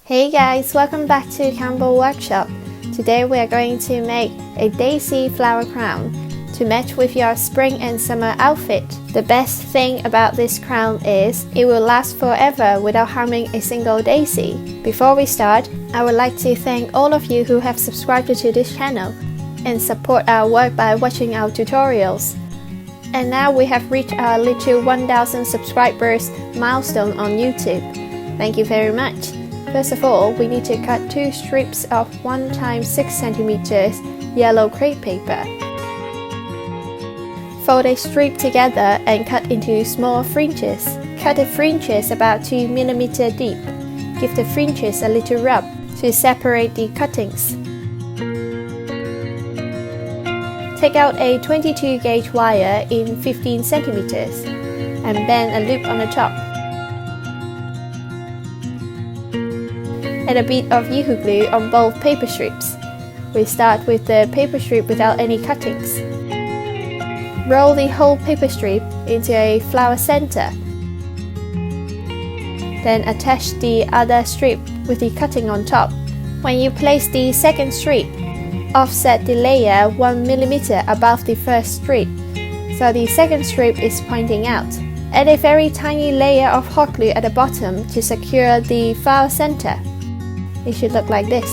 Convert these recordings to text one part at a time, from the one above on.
Hey guys, welcome back to Campbell Workshop. Today we are going to make a daisy flower crown to match with your spring and summer outfit. The best thing about this crown is it will last forever without harming a single daisy. Before we start, I would like to thank all of you who have subscribed to this channel and support our work by watching our tutorials. And now we have reached our little 1000 subscribers milestone on YouTube. Thank you very much. First of all, we need to cut 2 strips of 1 x 6 cm yellow crepe paper. Fold a strip together and cut into small fringes. Cut the fringes about 2 mm deep. Give the fringes a little rub to separate the cuttings. Take out a 22 gauge wire in 15 cm and bend a loop on the top. Add a bit of UHU glue on both paper strips. We start with the paper strip without any cuttings. Roll the whole paper strip into a flower center. Then attach the other strip with the cutting on top. When you place the second strip, offset the layer 1 mm above the first strip, so the second strip is pointing out. Add a very tiny layer of hot glue at the bottom to secure the flower center. It should look like this.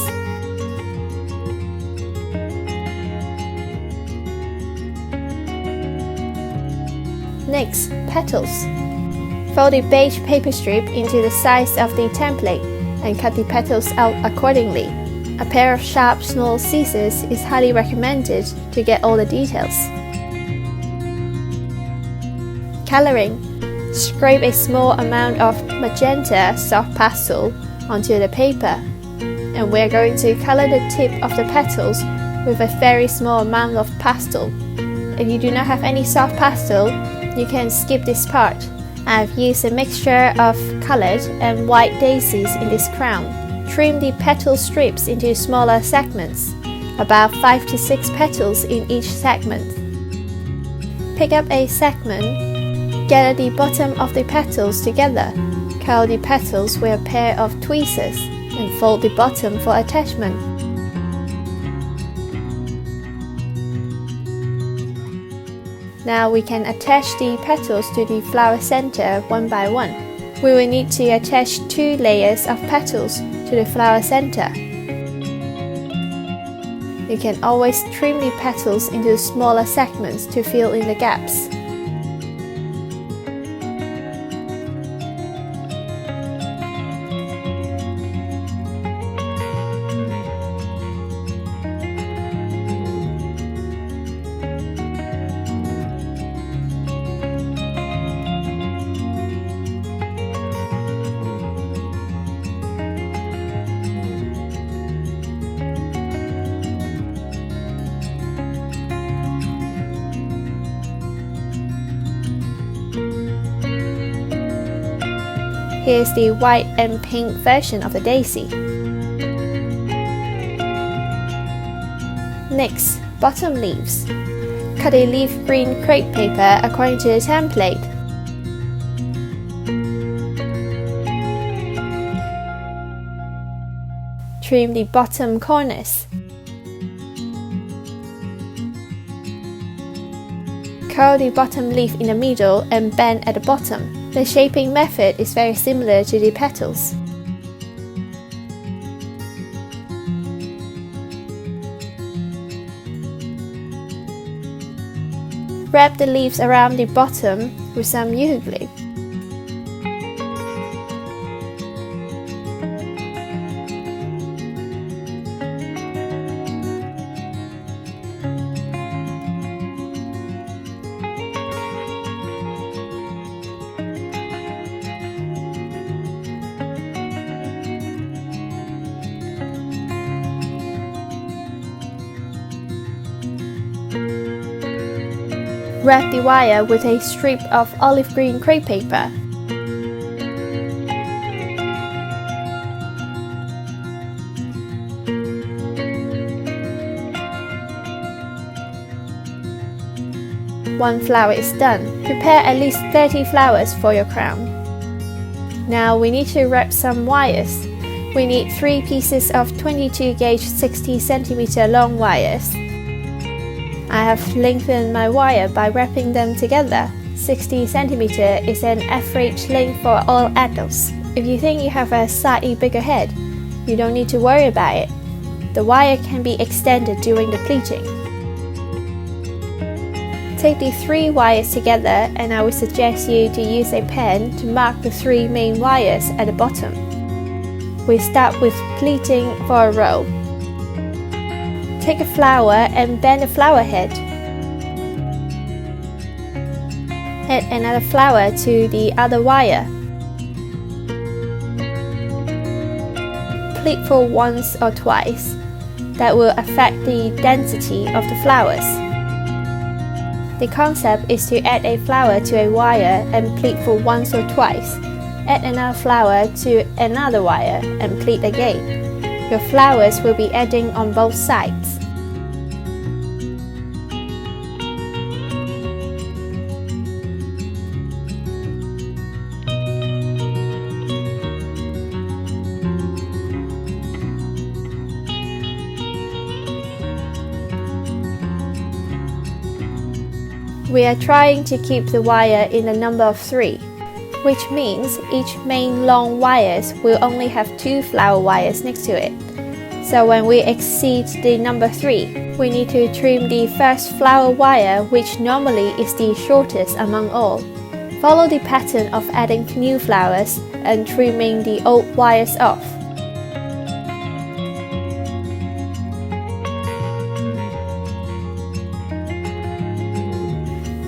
Next, petals. Fold the beige paper strip into the size of the template and cut the petals out accordingly. A pair of sharp small scissors is highly recommended to get all the details. Coloring. Scrape a small amount of magenta soft pastel onto the paper. And we're going to color the tip of the petals with a very small amount of pastel. If you do not have any soft pastel, you can skip this part. I've used a mixture of colored and white daisies in this crown. Trim the petal strips into smaller segments, about 5 to 6 petals in each segment. Pick up a segment, gather the bottom of the petals together, curl the petals with a pair of tweezers, and fold the bottom for attachment. Now we can attach the petals to the flower center one by one. We will need to attach 2 layers of petals to the flower center. You can always trim the petals into smaller segments to fill in the gaps. Here's the white and pink version of the daisy. Next, bottom leaves. Cut a leaf green crepe paper according to the template. Trim the bottom corners. Curl the bottom leaf in the middle and bend at the bottom. The shaping method is very similar to the petals. Wrap the leaves around the bottom with some UHU glue. Wrap the wire with a strip of olive green crepe paper. One flower is done. Prepare at least 30 flowers for your crown. Now we need to wrap some wires. We need 3 pieces of 22 gauge 60 cm long wires. I have lengthened my wire by wrapping them together. 60 cm is an average length for all adults. If you think you have a slightly bigger head, you don't need to worry about it. The wire can be extended during the pleating. Take the 3 wires together, and I would suggest you to use a pen to mark the 3 main wires at the bottom. We start with pleating for a row. Take a flower and bend the flower head. Add another flower to the other wire. Pleat for once or twice. That will affect the density of the flowers. The concept is to add a flower to a wire and pleat for once or twice. Add another flower to another wire and pleat again. Your flowers will be adding on both sides. We are trying to keep the wire in the number of 3, which means each main long wires will only have 2 flower wires next to it. So when we exceed the number 3, we need to trim the first flower wire, which normally is the shortest among all. Follow the pattern of adding new flowers and trimming the old wires off.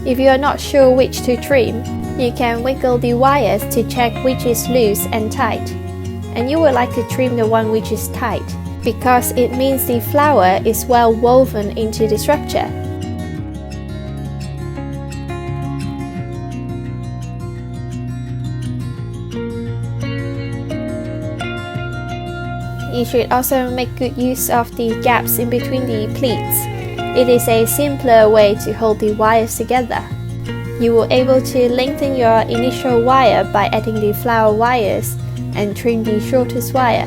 If you are not sure which to trim, you can wiggle the wires to check which is loose and tight. And you would like to trim the one which is tight, because it means the flower is well woven into the structure. You should also make good use of the gaps in between the pleats. It is a simpler way to hold the wires together. You will be able to lengthen your initial wire by adding the flower wires and trim the shortest wire.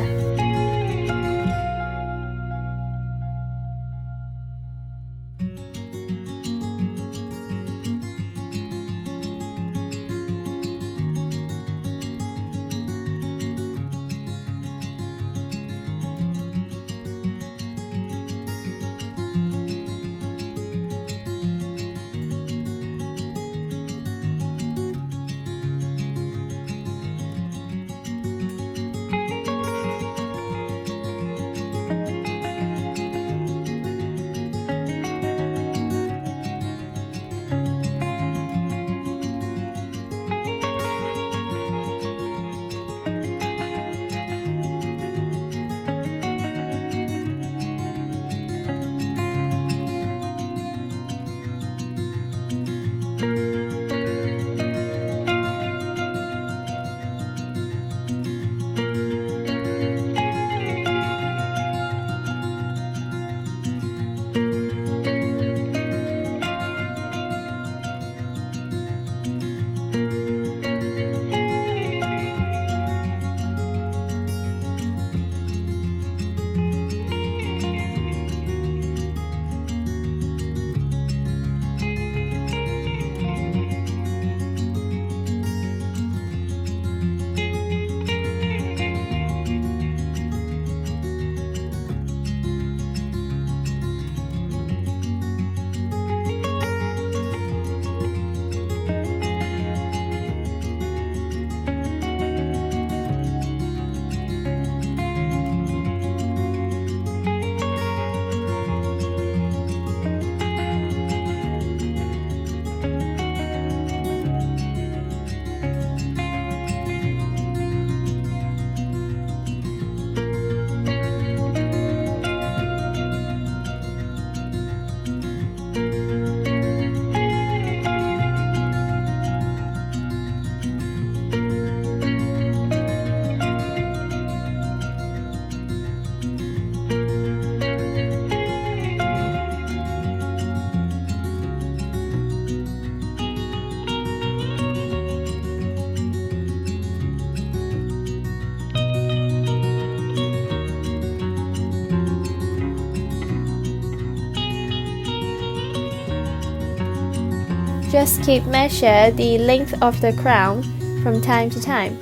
Just keep measure the length of the crown from time to time.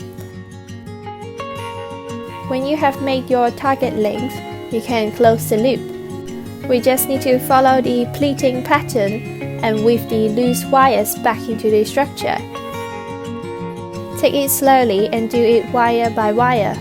When you have made your target length, you can close the loop. We just need to follow the pleating pattern and weave the loose wires back into the structure. Take it slowly and do it wire by wire.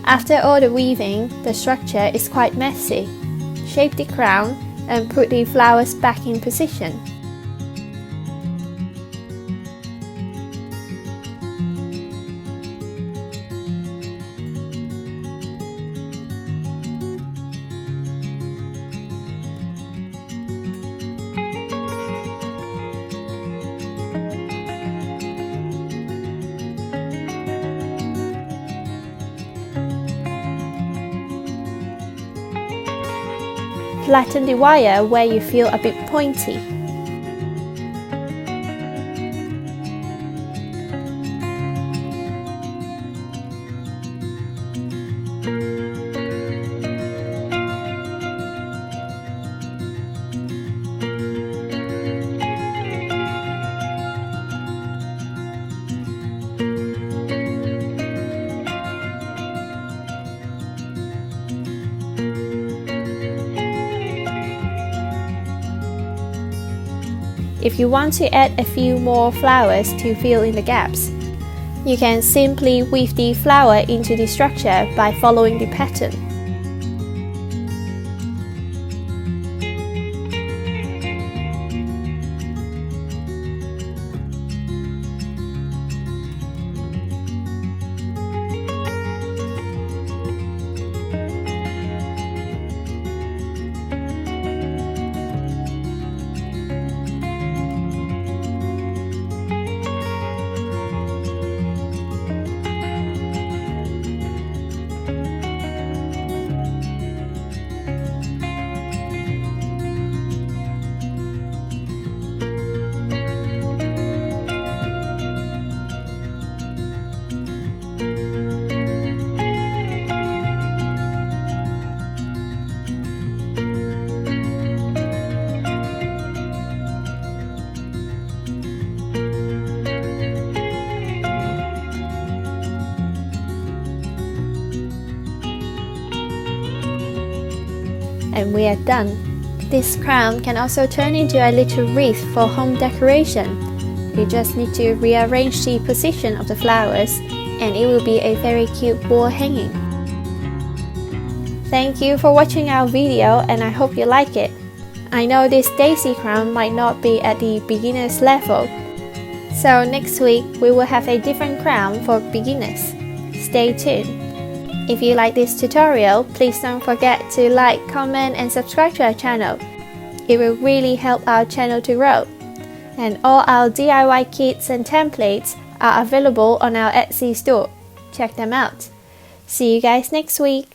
After all the weaving, the structure is quite messy. Shape the crown and put the flowers back in position. Flatten the wire where you feel a bit pointy. If you want to add a few more flowers to fill in the gaps, you can simply weave the flower into the structure by following the pattern. And we are done. This crown can also turn into a little wreath for home decoration. You just need to rearrange the position of the flowers and it will be a very cute wall hanging. Thank you for watching our video and I hope you like it. I know this daisy crown might not be at the beginner's level, so next week we will have a different crown for beginners. Stay tuned. If you like this tutorial, please don't forget to like, comment and subscribe to our channel. It will really help our channel to grow. And all our DIY kits and templates are available on our Etsy store. Check them out. See you guys next week.